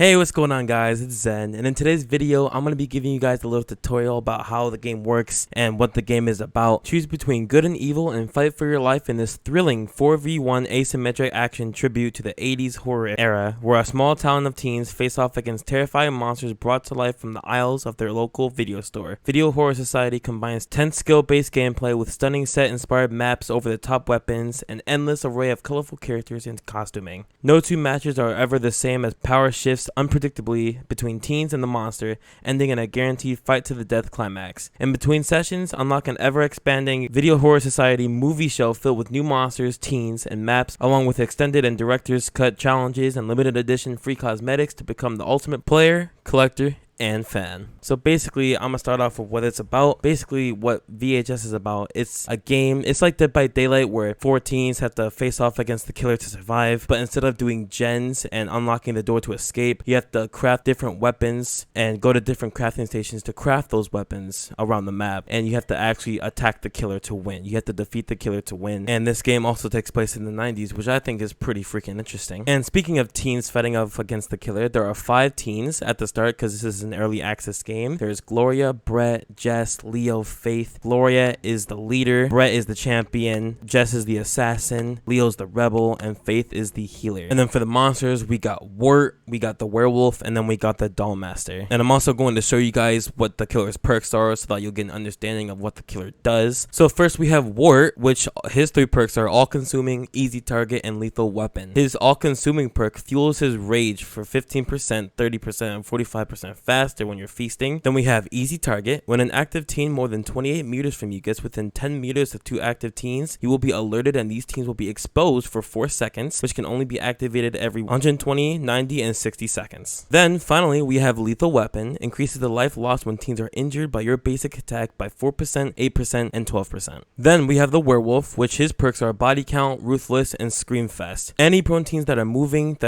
Hey, what's going on guys, it's Zen, and in today's video I'm going to be giving you guys a little tutorial about how the game works and what the game is about. Choose between good and evil and fight for your life in this thrilling 4v1 asymmetric action tribute to the 80s horror era, where a small town of teens face off against terrifying monsters brought to life from the aisles of their local video store. Video Horror Society combines tense skill-based gameplay with stunning set-inspired maps, over-the-top weapons, and endless array of colorful characters and costuming. No two matches are ever the same, as power shifts unpredictably between teens and the monster, ending in a guaranteed fight to the death climax. In between sessions, unlock an ever-expanding Video Horror Society movie show filled with new monsters, teens, and maps, along with extended and director's cut challenges and limited edition free cosmetics to become the ultimate player, collector, and fan. So basically, I'm gonna start off with what it's about. Basically, what VHS is about, it's a game. It's like Dead by Daylight, where 4 teens have to face off against the killer to survive, but instead of doing gens and unlocking the door to escape, you have to craft different weapons and go to different crafting stations to craft those weapons around the map, and you have to actually attack the killer to win. You have to defeat the killer to win. And this game also takes place in the 90s, which I think is pretty freaking interesting. And speaking of teens fighting off against the killer, there are 5 teens at the start, because this is an early access game. There's Gloria, Brett, Jess, Leo, Faith. Gloria is the leader, Brett is the champion, Jess is the assassin, Leo's the rebel, and Faith is the healer. And then for the monsters, we got Wirt, we got the werewolf, and then we got the doll master. And I'm also going to show you guys what the killer's perks are, so that you'll get an understanding of what the killer does. So first we have Wirt, which his 3 perks are all consuming, easy target, and lethal weapon. His all consuming perk fuels his rage for 15%, 30%, and 45% faster when you're feasting. Then we have easy target. When an active teen more than 28 meters from you gets within 10 meters of 2 active teens, you will be alerted, and these teens will be exposed for 4 seconds, which can only be activated every 120, 90, and 60 seconds. Then finally, we have lethal weapon. Increases the life lost when teens are injured by your basic attack by 4%, 8%, and 12%. Then we have the werewolf, which his perks are body count, ruthless, and scream fest. Any prone teens that are moving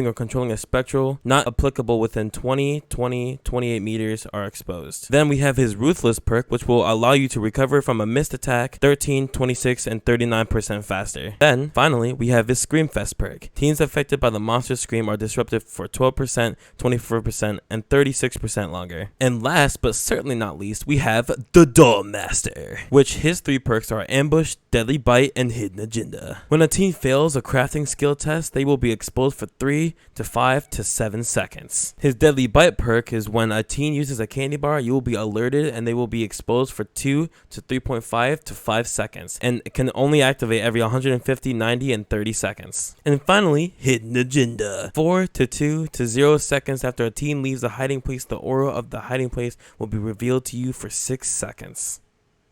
or controlling a spectral not applicable within 20, 20, 28 meters are exposed. Then we have his ruthless perk, which will allow you to recover from a missed attack 13, 26, and 39% faster. Then finally, we have his scream fest perk. Teens affected by the monster's scream are disrupted for 12%, 24%, and 36% longer. And last but certainly not least, we have the doll master, which his 3 perks are ambush, deadly bite, and hidden agenda. When a teen fails a crafting skill test, they will be exposed for 3 to 5 to 7 seconds. His deadly bite perk is when a teen uses a candy bar, you will be alerted, and they will be exposed for 2 to 3.5 to 5 seconds, and it can only activate every 150, 90, and 30 seconds. And finally, hidden agenda. 4 to 2 to 0 seconds after a teen leaves the hiding place, the aura of the hiding place will be revealed to you for 6 seconds.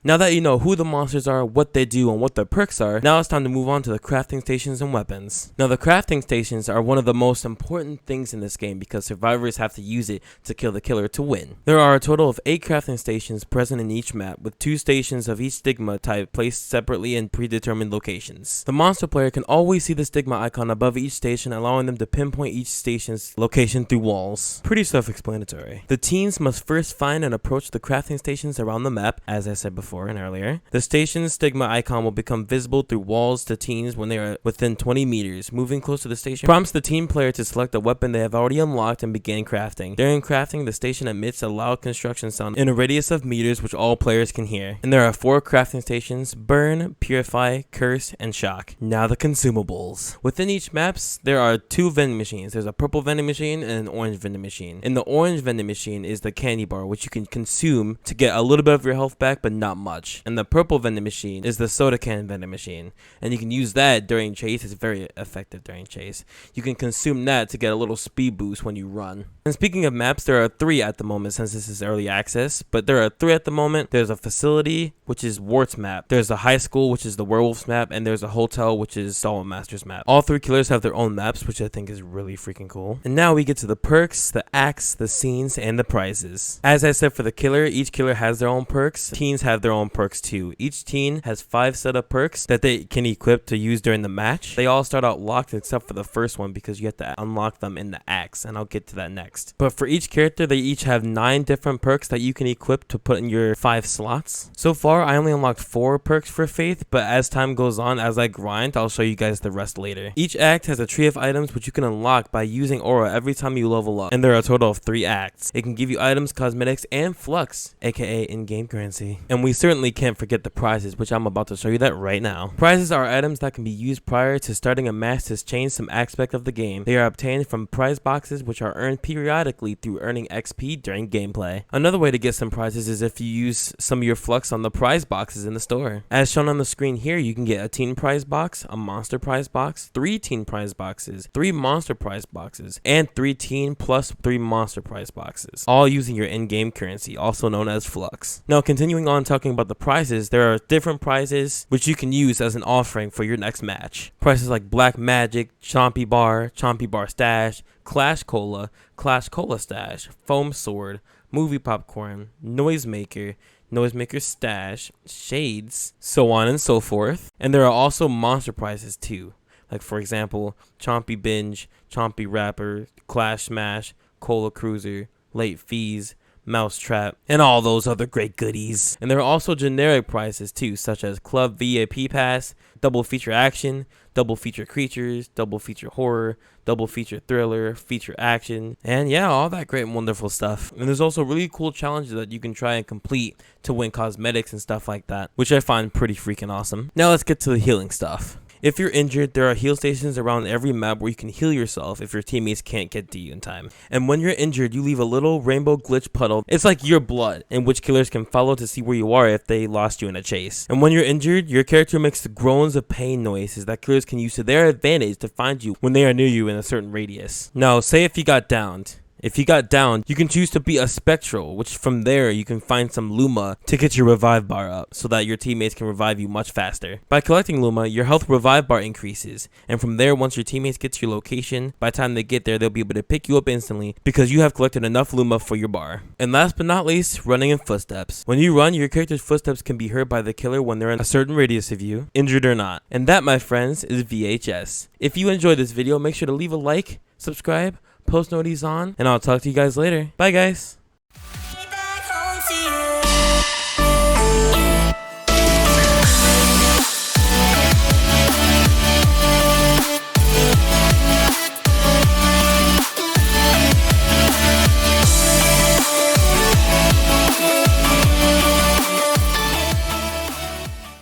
Now that you know who the monsters are, what they do, and what their perks are, now it's time to move on to the crafting stations and weapons. Now the crafting stations are one of the most important things in this game, because survivors have to use it to kill the killer to win. There are a total of 8 crafting stations present in each map, with 2 stations of each stigma type placed separately in predetermined locations. The monster player can always see the stigma icon above each station, allowing them to pinpoint each station's location through walls. Pretty self-explanatory. The teens must first find and approach the crafting stations around the map, as I said before and earlier. The station's stigma icon will become visible through walls to teens when they are within 20 meters. Moving close to the station prompts the teen player to select a weapon they have already unlocked and begin crafting. During crafting, the station emits a loud construction sound in a radius of meters, which all players can hear. And there are 4 crafting stations: burn, purify, curse, and shock. Now the consumables. Within each maps, there are 2 vending machines. There's a purple vending machine and an orange vending machine. In the orange vending machine is the candy bar, which you can consume to get a little bit of your health back, but not much. And the purple vending machine is the soda can vending machine, and you can use that during chase. It's very effective during chase. You can consume that to get a little speed boost when you run. And speaking of maps, there are 3 at the moment, since this is early access, but there are 3 at the moment. There's a facility, which is Wart's map. There's a high school, which is the werewolf's map, and there's a hotel, which is Doll Master's map. All 3 killers have their own maps, which I think is really freaking cool. And now we get to the perks, the acts, the scenes, and the prizes. As I said, for the killer, each killer has their own perks. Teens have their own perks too. Each teen has 5 set of perks that they can equip to use during the match. They all start out locked except for the first one because you have to unlock them in the axe, and I'll get to that next. But for each character, they each have 9 different perks that you can equip to put in your 5 slots. So far, I only unlocked 4 perks for Faith, but as time goes on, as I grind, I'll show you guys the rest later. Each act has a tree of items which you can unlock by using aura every time you level up, and there are a total of 3 acts. It can give you items, cosmetics, and flux, aka in-game currency. And we certainly can't forget the prizes, which I'm about to show you that right now. Prizes are items that can be used prior to starting a match to change some aspect of the game. They are obtained from prize boxes which are earned periodically through earning XP during gameplay. Another way to get some prizes is if you use some of your flux on the prize boxes in the store. As shown on the screen here, you can get a teen prize box, a monster prize box, 3 teen prize boxes, 3 monster prize boxes, and 3 teen plus 3 monster prize boxes, all using your in-game currency, also known as flux. Now, continuing on talking about the prizes, there are different prizes which you can use as an offering for your next match. Prizes like Black Magic, Chompy Bar Stash, Clash Cola Stash, Foam Sword, Movie Popcorn, Noisemaker Stash, Shades, so on and so forth. And there are also monster prizes too, like for example, Chompy Binge, Chompy Rapper, Clash Smash, Cola Cruiser, Late Fees, Mousetrap, and all those other great goodies. And there are also generic prizes too, such as Club VIP Pass, Double Feature Action, Double Feature Creatures, Double Feature Horror, Double Feature Thriller, Feature Action, and yeah, all that great and wonderful stuff. And there's also really cool challenges that you can try and complete to win cosmetics and stuff like that, which I find pretty freaking awesome. Now let's get to the healing stuff. If you're injured, there are heal stations around every map where you can heal yourself if your teammates can't get to you in time. And when you're injured, you leave a little rainbow glitch puddle. It's like your blood, in which killers can follow to see where you are if they lost you in a chase. And when you're injured, your character makes the groans of pain noises that killers can use to their advantage to find you when they are near you in a certain radius. Now, say if you got downed. If you got down, you can choose to be a Spectral, which from there you can find some Luma to get your revive bar up so that your teammates can revive you much faster. By collecting Luma, your health revive bar increases, and from there, once your teammates get to your location, by the time they get there, they'll be able to pick you up instantly because you have collected enough Luma for your bar. And last but not least, running in footsteps. When you run, your character's footsteps can be heard by the killer when they're in a certain radius of you, injured or not. And that, my friends, is VHS. If you enjoyed this video, make sure to leave a like, subscribe, post notices on, and I'll talk to you guys later. Bye, guys.